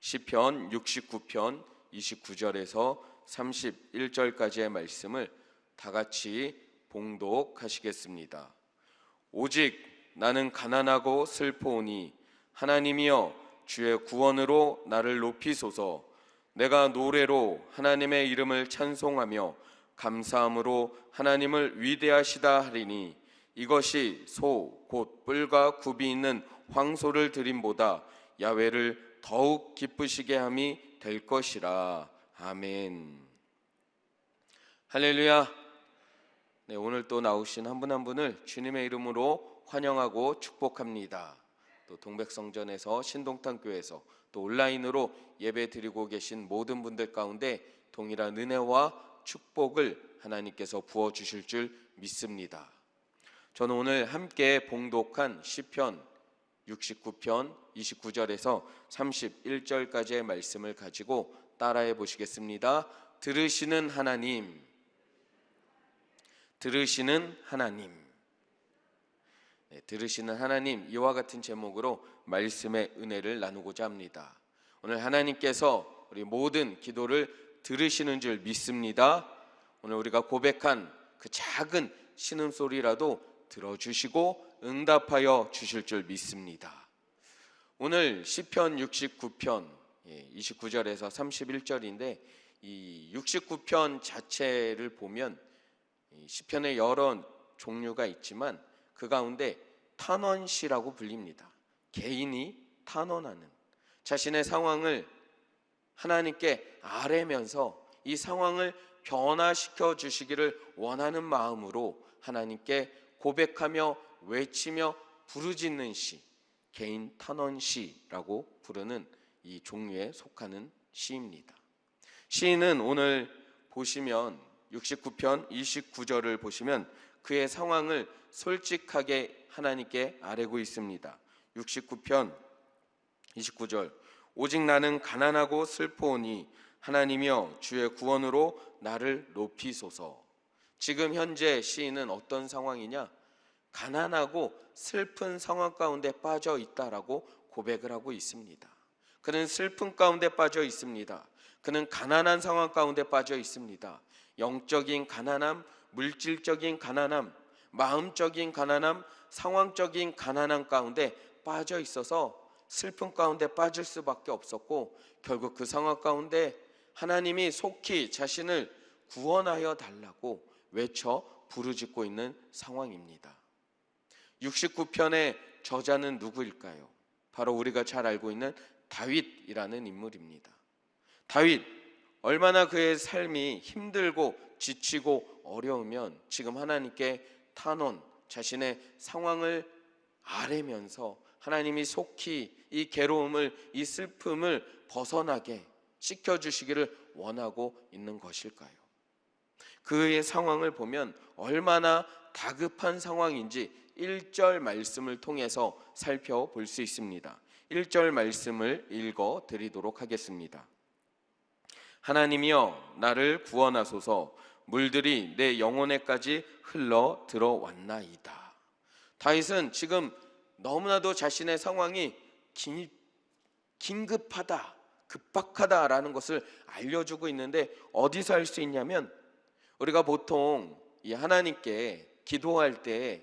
시편 69편 29절에서 31절까지의 말씀을 다 같이 봉독하시겠습니다. 오직 나는 가난하고 슬퍼오니 하나님이여 주의 구원으로 나를 높이소서. 내가 노래로 하나님의 이름을 찬송하며 감사함으로 하나님을 위대하시다 하리니 이것이 소 곧 뿔과 굽이 있는 황소를 드림보다 야훼를 더욱 기쁘시게 함이 될 것이라. 아멘. 할렐루야. 네, 오늘 또 나오신 한 분 한 분을 주님의 이름으로 환영하고 축복합니다. 또 동백성전에서 신동탄교회에서 또 온라인으로 예배 드리고 계신 모든 분들 가운데 동일한 은혜와 축복을 하나님께서 부어주실 줄 믿습니다. 저는 오늘 함께 봉독한 시편 69편 29절에서 31절까지의 말씀을 가지고 따라해 보시겠습니다. 들으시는 하나님, 들으시는 하나님. 네, 들으시는 하나님, 이와 같은 제목으로 말씀의 은혜를 나누고자 합니다. 오늘 하나님께서 우리 모든 기도를 들으시는 줄 믿습니다. 오늘 우리가 고백한 그 작은 신음소리라도 들어주시고 응답하여 주실 줄 믿습니다. 오늘 시편 69편 29절에서 31절인데 이 69편 자체를 보면 시편의 여러 종류가 있지만 그 가운데 탄원시라고 불립니다. 개인이 탄원하는, 자신의 상황을 하나님께 아뢰면서 이 상황을 변화시켜 주시기를 원하는 마음으로 하나님께 고백하며 외치며 부르짖는 시, 개인 탄원시라고 부르는 이 종류에 속하는 시입니다. 시인은 오늘 보시면 69편 29절을 보시면 그의 상황을 솔직하게 하나님께 아뢰고 있습니다. 69편 29절, 오직 나는 가난하고 슬퍼오니 하나님이여 주의 구원으로 나를 높이소서. 지금 현재 시인은 어떤 상황이냐? 가난하고 슬픈 상황 가운데 빠져 있다라고 고백을 하고 있습니다. 그는 슬픔 가운데 빠져 있습니다. 그는 가난한 상황 가운데 빠져 있습니다. 영적인 가난함, 물질적인 가난함, 마음적인 가난함, 상황적인 가난함 가운데 빠져 있어서 슬픔 가운데 빠질 수밖에 없었고 결국 그 상황 가운데 하나님이 속히 자신을 구원하여 달라고 외쳐 부르짖고 있는 상황입니다. 69편의 저자는 누구일까요? 바로 우리가 잘 알고 있는 다윗이라는 인물입니다. 다윗, 얼마나 그의 삶이 힘들고 지치고 어려우면 지금 하나님께 탄원, 자신의 상황을 아뢰면서 하나님이 속히 이 괴로움을, 이 슬픔을 벗어나게 시켜주시기를 원하고 있는 것일까요? 그의 상황을 보면 얼마나 다급한 상황인지 1절 말씀을 통해서 살펴볼 수 있습니다. 1절 말씀을 읽어 드리도록 하겠습니다. 하나님이여 나를 구원하소서. 물들이 내 영혼에까지 흘러 들어왔나이다. 다윗은 지금 너무나도 자신의 상황이 긴급하다, 급박하다라는 것을 알려주고 있는데 어디서 알 수 있냐면 우리가 보통 이 하나님께 기도할 때,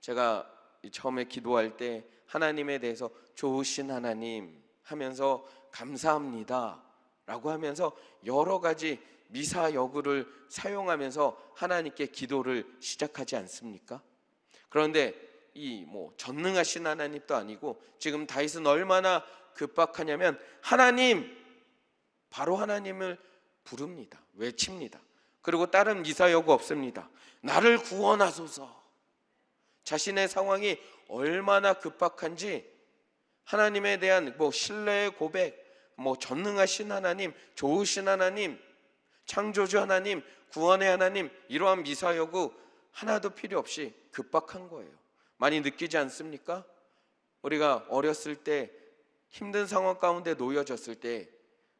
제가 처음에 기도할 때 하나님에 대해서 좋으신 하나님 하면서 감사합니다 라고 하면서 여러 가지 미사여구를 사용하면서 하나님께 기도를 시작하지 않습니까? 그런데 이 전능하신 하나님도 아니고 지금 다윗은 얼마나 급박하냐면 하나님, 바로 하나님을 부릅니다. 외칩니다. 그리고 다른 미사여구 없습니다. 나를 구원하소서. 자신의 상황이 얼마나 급박한지 하나님에 대한 신뢰의 고백, 전능하신 하나님, 좋으신 하나님, 창조주 하나님, 구원의 하나님, 이러한 미사여구 하나도 필요 없이 급박한 거예요. 많이 느끼지 않습니까? 우리가 어렸을 때 힘든 상황 가운데 놓여졌을 때,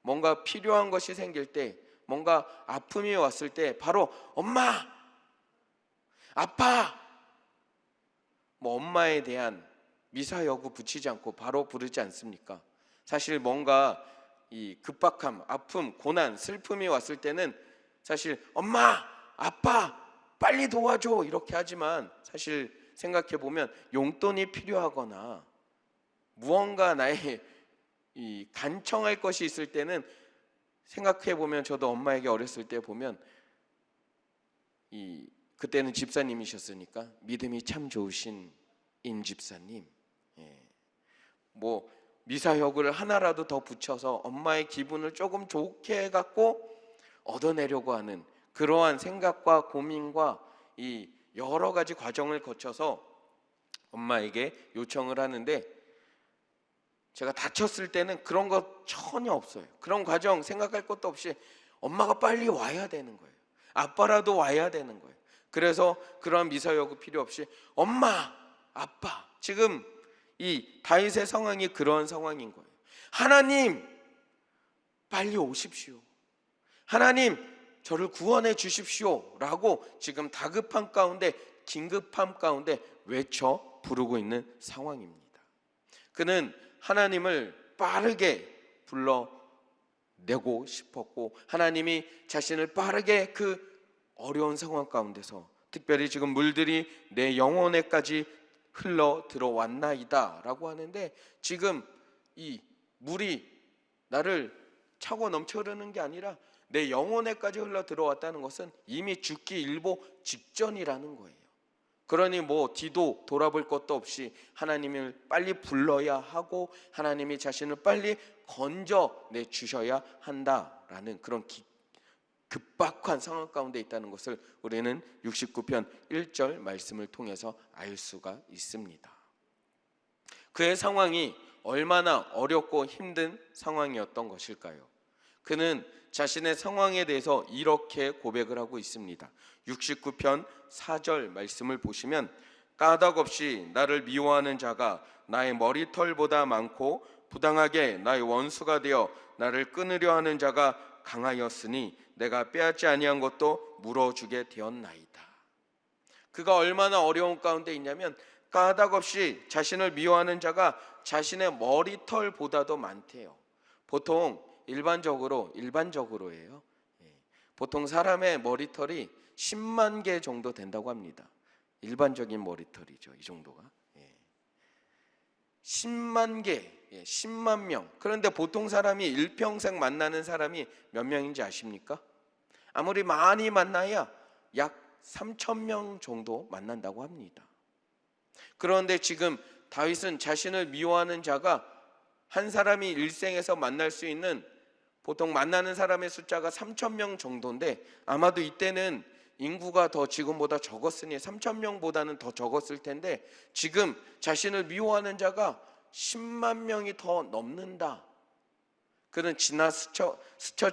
뭔가 필요한 것이 생길 때, 뭔가 아픔이 왔을 때 바로 엄마, 아빠, 엄마에 대한 미사여구 붙이지 않고 바로 부르지 않습니까? 사실 뭔가 이 급박함, 아픔, 고난, 슬픔이 왔을 때는 사실 엄마, 아빠 빨리 도와줘 이렇게 하지만, 사실 생각해 보면 용돈이 필요하거나 무언가 나의 이 간청할 것이 있을 때는, 생각해 보면 저도 엄마에게 어렸을 때 보면 그때는 집사님이셨으니까 믿음이 참 좋으신 임 집사님, 뭐 미사여구를 하나라도 더 붙여서 엄마의 기분을 조금 좋게 해갖고 얻어내려고 하는 그러한 생각과 고민과 이 여러 가지 과정을 거쳐서 엄마에게 요청을 하는데, 제가 다쳤을 때는 그런 거 전혀 없어요. 그런 과정 생각할 것도 없이 엄마가 빨리 와야 되는 거예요. 아빠라도 와야 되는 거예요. 그래서 그런 미사여구 필요 없이 엄마, 아빠, 지금 이 다윗의 상황이 그런 상황인 거예요. 하나님 빨리 오십시오. 하나님 저를 구원해 주십시오 라고 지금 다급한 가운데, 긴급함 가운데 외쳐 부르고 있는 상황입니다. 그는 하나님을 빠르게 불러내고 싶었고, 하나님이 자신을 빠르게 그 어려운 상황 가운데서, 특별히 지금 물들이 내 영혼에까지 흘러 들어왔나이다 라고 하는데, 지금 이 물이 나를 차고 넘쳐 흐르는 게 아니라 내 영혼에까지 흘러 들어왔다는 것은 이미 죽기 일보 직전이라는 거예요. 그러니 뭐 뒤도 돌아볼 것도 없이 하나님을 빨리 불러야 하고, 하나님이 자신을 빨리 건져내 주셔야 한다라는 그런 급박한 상황 가운데 있다는 것을 우리는 69편 1절 말씀을 통해서 알 수가 있습니다. 그의 상황이 얼마나 어렵고 힘든 상황이었던 것일까요? 그는 자신의 상황에 대해서 이렇게 고백을 하고 있습니다. 69편 4절 말씀을 보시면, 까닭없이 나를 미워하는 자가 나의 머리털보다 많고 부당하게 나의 원수가 되어 나를 끊으려 하는 자가 강하였으니 내가 빼앗지 아니한 것도 물어주게 되었나이다. 그가 얼마나 어려운 가운데 있냐면, 까닭없이 자신을 미워하는 자가 자신의 머리털보다도 많대요. 보통 일반적으로예요. 보통 사람의 머리털이 10만 개 정도 된다고 합니다. 일반적인 머리털이죠, 이 정도가. 10만 개, 10만 명. 그런데 보통 사람이 일평생 만나는 사람이 몇 명인지 아십니까? 아무리 많이 만나야 약 3,000명 정도 만난다고 합니다. 그런데 지금 다윗은 자신을 미워하는 자가, 한 사람이 일생에서 만날 수 있는 보통 만나는 사람의 숫자가 3,000명 정도인데, 아마도 이때는 인구가 더 지금보다 적었으니 3,000명보다는 더 적었을 텐데, 지금 자신을 미워하는 자가 10만 명이 더 넘는다. 그는 스쳐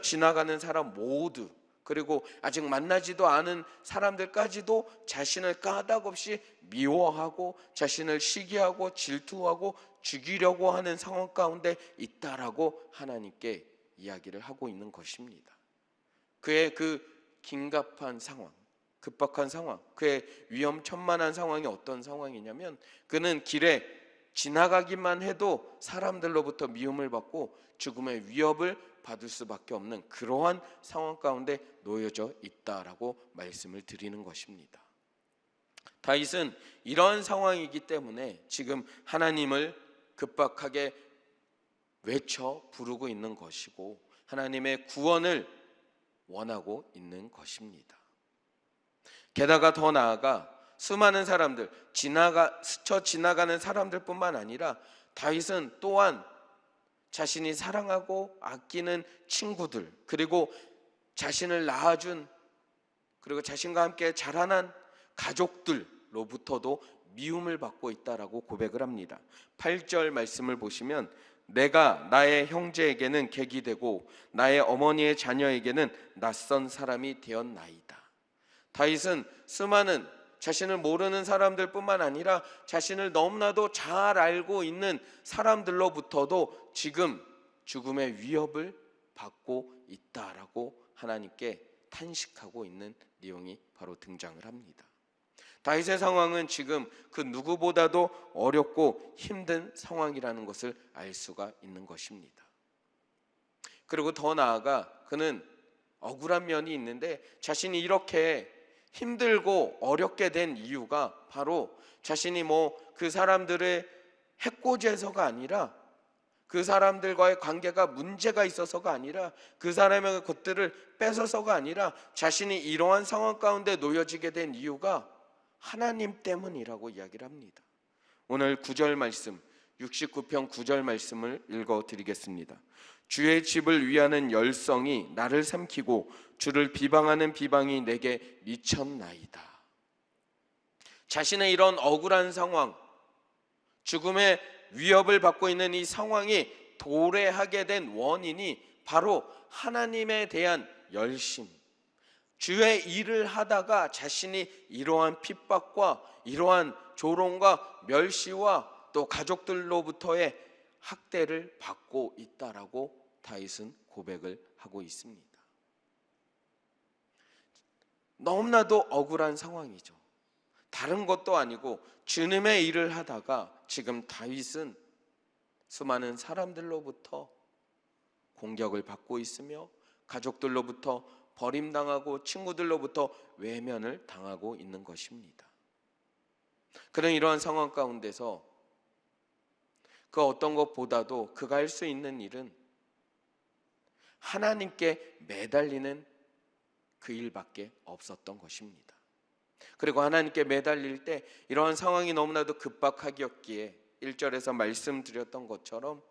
지나가는 사람 모두, 그리고 아직 만나지도 않은 사람들까지도 자신을 까닭없이 미워하고 자신을 시기하고 질투하고 죽이려고 하는 상황 가운데 있다라고 하나님께 이야기를 하고 있는 것입니다. 그의 그 긴급한 상황, 급박한 상황, 그의 위험천만한 상황이 어떤 상황이냐면, 그는 길에 지나가기만 해도 사람들로부터 미움을 받고 죽음의 위협을 받을 수밖에 없는 그러한 상황 가운데 놓여져 있다라고 말씀을 드리는 것입니다. 다윗은 이런 상황이기 때문에 지금 하나님을 급박하게 외쳐 부르고 있는 것이고, 하나님의 구원을 원하고 있는 것입니다. 게다가 더 나아가 수많은 사람들, 스쳐 지나가는 사람들뿐만 아니라 다윗은 또한 자신이 사랑하고 아끼는 친구들, 그리고 자신을 낳아준, 그리고 자신과 함께 자라난 가족들로부터도 미움을 받고 있다라고 고백을 합니다. 8절 말씀을 보시면, 내가 나의 형제에게는 객이 되고 나의 어머니의 자녀에게는 낯선 사람이 되었나이다. 다윗은 수많은 자신을 모르는 사람들뿐만 아니라 자신을 너무나도 잘 알고 있는 사람들로부터도 지금 죽음의 위협을 받고 있다라고 하나님께 탄식하고 있는 내용이 바로 등장을 합니다. 다윗의 상황은 지금 그 누구보다도 어렵고 힘든 상황이라는 것을 알 수가 있는 것입니다. 그리고 더 나아가 그는 억울한 면이 있는데, 자신이 이렇게 힘들고 어렵게 된 이유가 바로 자신이 그 사람들의 해코지해서가 아니라, 그 사람들과의 관계가 문제가 있어서가 아니라, 그 사람의 것들을 뺏어서가 아니라, 자신이 이러한 상황 가운데 놓여지게 된 이유가 하나님 때문이라고 이야기를 합니다. 오늘 9절 말씀, 69편 9절 말씀을 읽어드리겠습니다. 주의 집을 위하는 열성이 나를 삼키고 주를 비방하는 비방이 내게 미쳤나이다. 자신의 이런 억울한 상황, 죽음의 위협을 받고 있는 이 상황이 도래하게 된 원인이 바로 하나님에 대한 열심, 주의 일을 하다가 자신이 이러한 핍박과 이러한 조롱과 멸시와 또 가족들로부터의 학대를 받고 있다라고 다윗은 고백을 하고 있습니다. 너무나도 억울한 상황이죠. 다른 것도 아니고 주님의 일을 하다가 지금 다윗은 수많은 사람들로부터 공격을 받고 있으며 가족들로부터 버림당하고 친구들로부터 외면을 당하고 있는 것입니다. 그런 이러한 상황 가운데서 그 어떤 것보다도 그가 할 수 있는 일은 하나님께 매달리는 그 일밖에 없었던 것입니다. 그리고 하나님께 매달릴 때 이러한 상황이 너무나도 급박하기였기에 1절에서 말씀드렸던 것처럼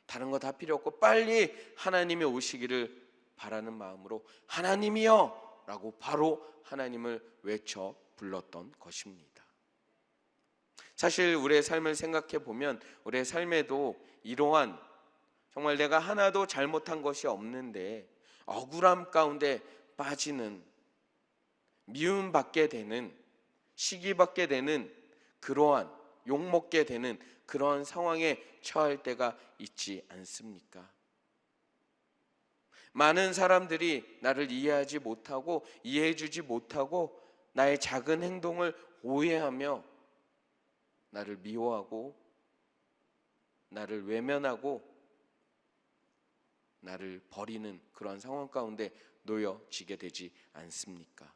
다른 거 다 필요 없고 빨리 하나님이 오시기를 바라는 마음으로 하나님이여 라고 바로 하나님을 외쳐 불렀던 것입니다. 사실 우리의 삶을 생각해 보면 우리의 삶에도 이러한 정말 내가 하나도 잘못한 것이 없는데 억울함 가운데 빠지는, 미움받게 되는, 시기받게 되는, 그러한 욕먹게 되는 그러한 상황에 처할 때가 있지 않습니까? 많은 사람들이 나를 이해하지 못하고 이해해주지 못하고 나의 작은 행동을 오해하며 나를 미워하고 나를 외면하고 나를 버리는 그런 상황 가운데 놓여지게 되지 않습니까?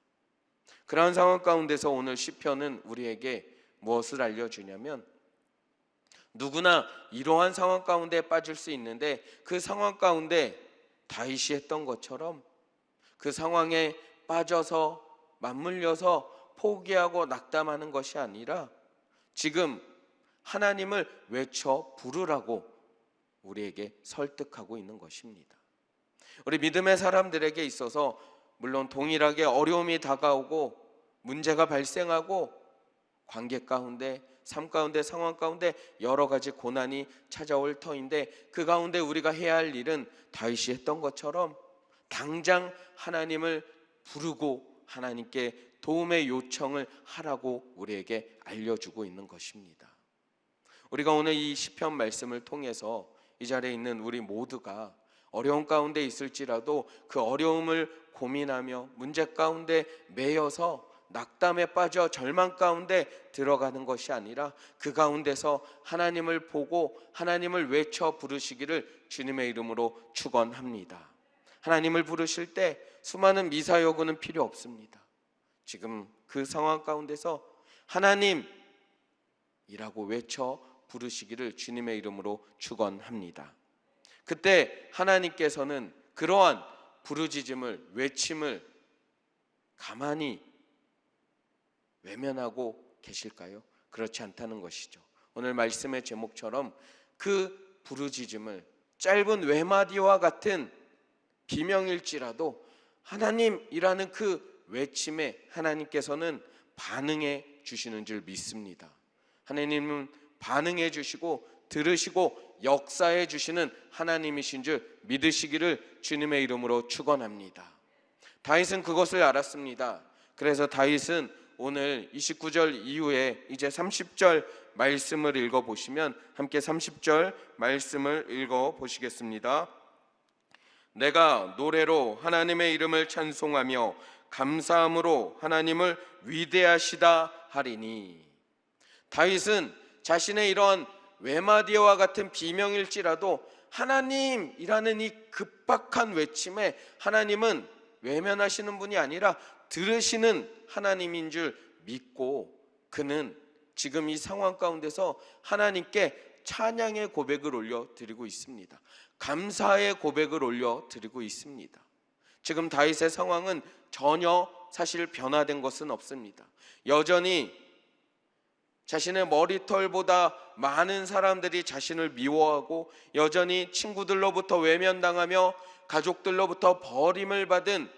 그런 상황 가운데서 오늘 시편은 우리에게 무엇을 알려주냐면, 누구나 이러한 상황 가운데 빠질 수 있는데 그 상황 가운데 다윗이 했던 것처럼 그 상황에 빠져서 맞물려서 포기하고 낙담하는 것이 아니라 지금 하나님을 외쳐 부르라고 우리에게 설득하고 있는 것입니다. 우리 믿음의 사람들에게 있어서 물론 동일하게 어려움이 다가오고 문제가 발생하고 관계 가운데, 삶 가운데, 상황 가운데 여러 가지 고난이 찾아올 터인데 그 가운데 우리가 해야 할 일은 다윗이 했던 것처럼 당장 하나님을 부르고 하나님께 도움의 요청을 하라고 우리에게 알려주고 있는 것입니다. 우리가 오늘 이 시편 말씀을 통해서 이 자리에 있는 우리 모두가 어려움 가운데 있을지라도 그 어려움을 고민하며 문제 가운데 매여서 낙담에 빠져 절망 가운데 들어가는 것이 아니라 그 가운데서 하나님을 보고 하나님을 외쳐 부르시기를 주님의 이름으로 축원합니다. 하나님을 부르실 때 수많은 미사여구는 필요 없습니다. 지금 그 상황 가운데서 하나님이라고 외쳐 부르시기를 주님의 이름으로 축원합니다. 그때 하나님께서는 그러한 부르짖음을, 외침을 가만히 외면하고 계실까요? 그렇지 않다는 것이죠. 오늘 말씀의 제목처럼 그 부르짖음을 짧은 외마디와 같은 비명일지라도 하나님이라는 그 외침에 하나님께서는 반응해 주시는 줄 믿습니다. 하나님은 반응해 주시고 들으시고 역사해 주시는 하나님이신 줄 믿으시기를 주님의 이름으로 축원합니다. 다윗은 그것을 알았습니다. 그래서 다윗은 오늘 29절 이후에 이제 30절 말씀을 읽어보시면 함께 30절 말씀을 읽어보시겠습니다. 내가 노래로 하나님의 이름을 찬송하며 감사함으로 하나님을 위대하시다 하리니. 다윗은 자신의 이런 외마디와 같은 비명일지라도 하나님이라는 이 급박한 외침에 하나님은 외면하시는 분이 아니라 들으시는 하나님인 줄 믿고 그는 지금 이 상황 가운데서 하나님께 찬양의 고백을 올려드리고 있습니다. 감사의 고백을 올려드리고 있습니다. 지금 다윗의 상황은 전혀 사실 변화된 것은 없습니다. 여전히 자신의 머리털보다 많은 사람들이 자신을 미워하고 여전히 친구들로부터 외면당하며 가족들로부터 버림을 받은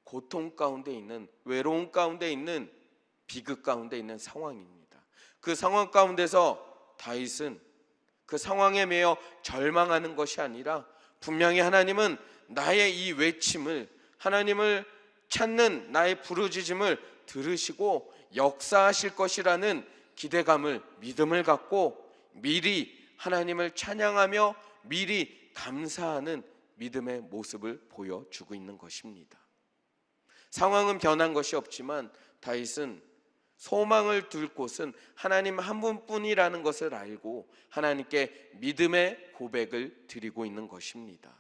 고통 가운데 있는, 외로움 가운데 있는, 비극 가운데 있는 상황입니다. 그 상황 가운데서 다윗은 그 상황에 매여 절망하는 것이 아니라 분명히 하나님은 나의 이 외침을, 하나님을 찾는 나의 부르짖음을 들으시고 역사하실 것이라는 기대감을, 믿음을 갖고 미리 하나님을 찬양하며 미리 감사하는 믿음의 모습을 보여주고 있는 것입니다. 상황은 변한 것이 없지만 다윗은 소망을 둘 곳은 하나님 한 분뿐이라는 것을 알고 하나님께 믿음의 고백을 드리고 있는 것입니다.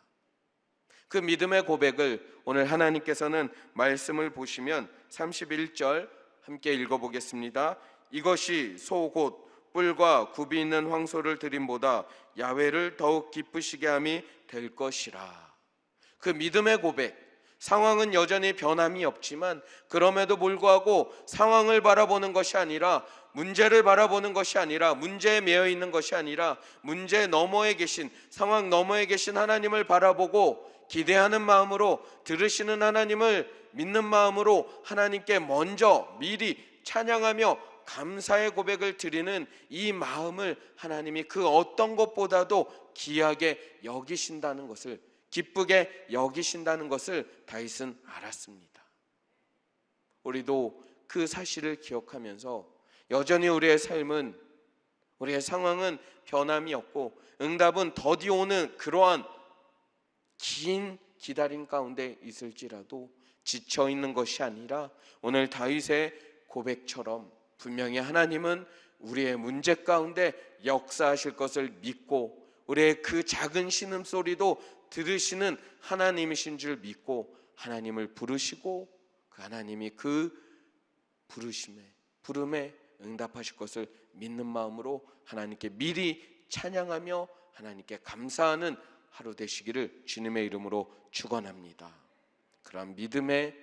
그 믿음의 고백을 오늘 하나님께서는 말씀을 보시면 31절 함께 읽어보겠습니다. 이것이 소 곧 뿔과 굽이 있는 황소를 드림보다 야훼를 더욱 기쁘시게 함이 될 것이라. 그 믿음의 고백, 상황은 여전히 변함이 없지만 그럼에도 불구하고 상황을 바라보는 것이 아니라, 문제를 바라보는 것이 아니라, 문제에 매여 있는 것이 아니라 문제 너머에 계신, 상황 너머에 계신 하나님을 바라보고 기대하는 마음으로, 들으시는 하나님을 믿는 마음으로 하나님께 먼저 미리 찬양하며 감사의 고백을 드리는 이 마음을 하나님이 그 어떤 것보다도 귀하게 여기신다는 것을, 기쁘게 여기신다는 것을 다윗은 알았습니다. 우리도 그 사실을 기억하면서 여전히 우리의 삶은, 우리의 상황은 변함이 없고 응답은 더디 오는 그러한 긴 기다림 가운데 있을지라도 지쳐 있는 것이 아니라 오늘 다윗의 고백처럼 분명히 하나님은 우리의 문제 가운데 역사하실 것을 믿고 우리의 그 작은 신음소리도 들으시는 하나님이신 줄 믿고 하나님을 부르시고 그 하나님이 그 부름에 응답하실 것을 믿는 마음으로 하나님께 미리 찬양하며 하나님께 감사하는 하루 되시기를 주님의 이름으로 축원합니다. 그러한 믿음의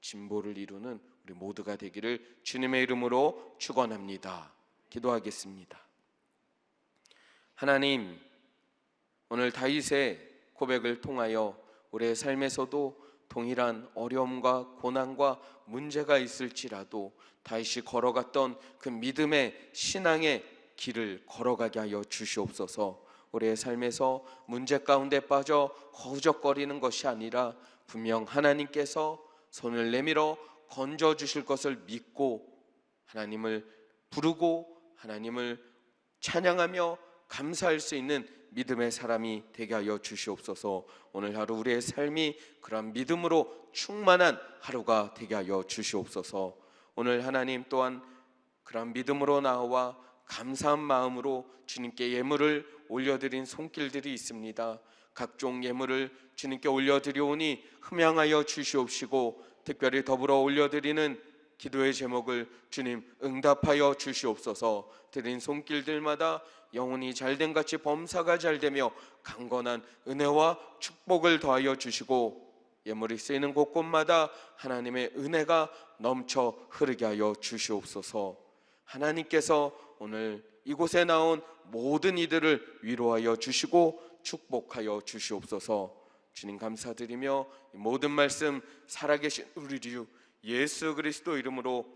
진보를 이루는 우리 모두가 되기를 주님의 이름으로 축원합니다. 기도하겠습니다. 하나님, 오늘 다윗의 고백을 통하여 우리의 삶에서도 동일한 어려움과 고난과 문제가 있을지라도 다윗이 걸어갔던 그 믿음의 신앙의 길을 걸어가게 하여 주시옵소서. 우리의 삶에서 문제 가운데 빠져 허우적거리는 것이 아니라 분명 하나님께서 손을 내밀어 건져주실 것을 믿고 하나님을 부르고 하나님을 찬양하며 감사할 수 있는 믿음의 사람이 되게 하여 주시옵소서. 오늘 하루 우리의 삶이 그런 믿음으로 충만한 하루가 되게 하여 주시옵소서. 오늘 하나님 또한 그런 믿음으로 나와 감사한 마음으로 주님께 예물을 올려드린 손길들이 있습니다. 각종 예물을 주님께 올려드리오니 흠양하여 주시옵시고 특별히 더불어 올려드리는 기도의 제목을 주님 응답하여 주시옵소서. 드린 손길들마다 영혼이 잘된 같이 범사가 잘되며 강건한 은혜와 축복을 더하여 주시고 예물이 쓰이는 곳곳마다 하나님의 은혜가 넘쳐 흐르게 하여 주시옵소서. 하나님께서 오늘 이곳에 나온 모든 이들을 위로하여 주시고 축복하여 주시옵소서. 주님 감사드리며 모든 말씀 살아계신 우리 주 예수 그리스도 이름으로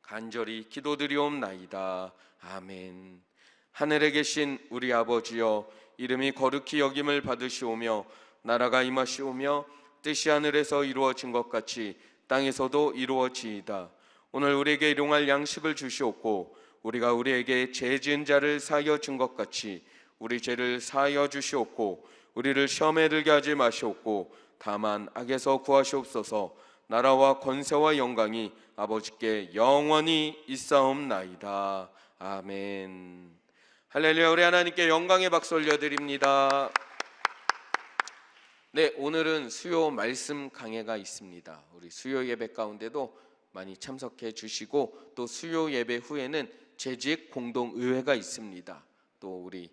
간절히 기도드리옵나이다. 아멘. 하늘에 계신 우리 아버지여, 이름이 거룩히 여김을 받으시오며 나라가 임하시오며 뜻이 하늘에서 이루어진 것 같이 땅에서도 이루어지이다. 오늘 우리에게 일용할 양식을 주시옵고 우리가 우리에게 죄 지은 자를 사하여 준 것 같이 우리 죄를 사하여 주시옵고 우리를 시험에 들게 하지 마시옵고 다만 악에서 구하시옵소서. 나라와 권세와 영광이 아버지께 영원히 있사옵나이다. 아멘. 할렐루야. 우리 하나님께 영광의 박수 올려드립니다. 네, 오늘은 수요 말씀 강해가 있습니다. 우리 수요 예배 가운데도 많이 참석해 주시고 또 수요 예배 후에는 재직 공동의회가 있습니다. 또 우리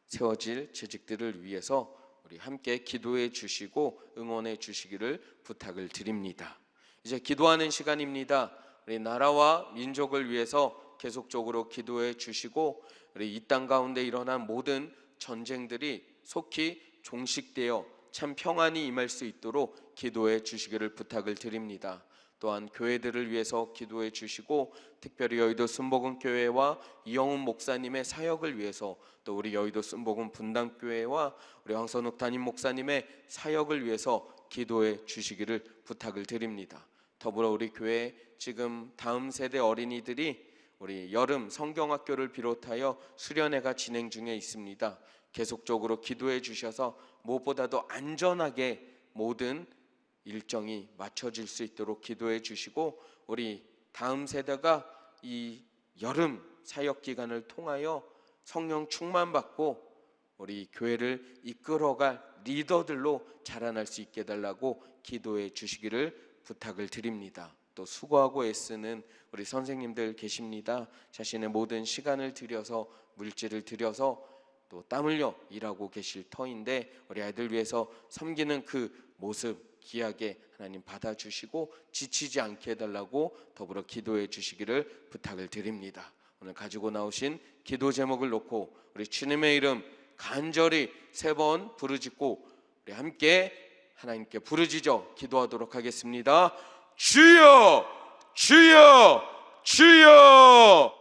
세워질 재직들을 위해서 우리 함께 기도해 주시고 응원해 주시기를 부탁을 드립니다. 이제 기도하는 시간입니다. 우리 나라와 민족을 위해서 계속적으로 기도해 주시고 우리 이 땅 가운데 일어난 모든 전쟁들이 속히 종식되어 참 평안이 임할 수 있도록 기도해 주시기를 부탁을 드립니다. 또한 교회들을 위해서 기도해 주시고 특별히 여의도 순복음교회와 이영훈 목사님의 사역을 위해서 또 우리 여의도 순복음 분당교회와 우리 황선욱 담임 목사님의 사역을 위해서 기도해 주시기를 부탁을 드립니다. 더불어 우리 교회 지금 다음 세대 어린이들이 우리 여름 성경학교를 비롯하여 수련회가 진행 중에 있습니다. 계속적으로 기도해 주셔서 무엇보다도 안전하게 모든 일정이 맞춰질 수 있도록 기도해 주시고 우리 다음 세대가 이 여름 사역 기간을 통하여 성령 충만받고 우리 교회를 이끌어갈 리더들로 자라날 수 있게 해달라고 기도해 주시기를 부탁을 드립니다. 또 수고하고 애쓰는 우리 선생님들 계십니다. 자신의 모든 시간을 들여서 물질을 들여서 또 땀 흘려 일하고 계실 터인데 우리 아이들 위해서 섬기는 그 모습 귀하게 하나님 받아주시고 지치지 않게 해달라고 더불어 기도해 주시기를 부탁을 드립니다. 오늘 가지고 나오신 기도 제목을 놓고 우리 주님의 이름 간절히 3번 부르짖고 우리 함께 하나님께 부르짖어 기도하도록 하겠습니다. 주여 주여 주여.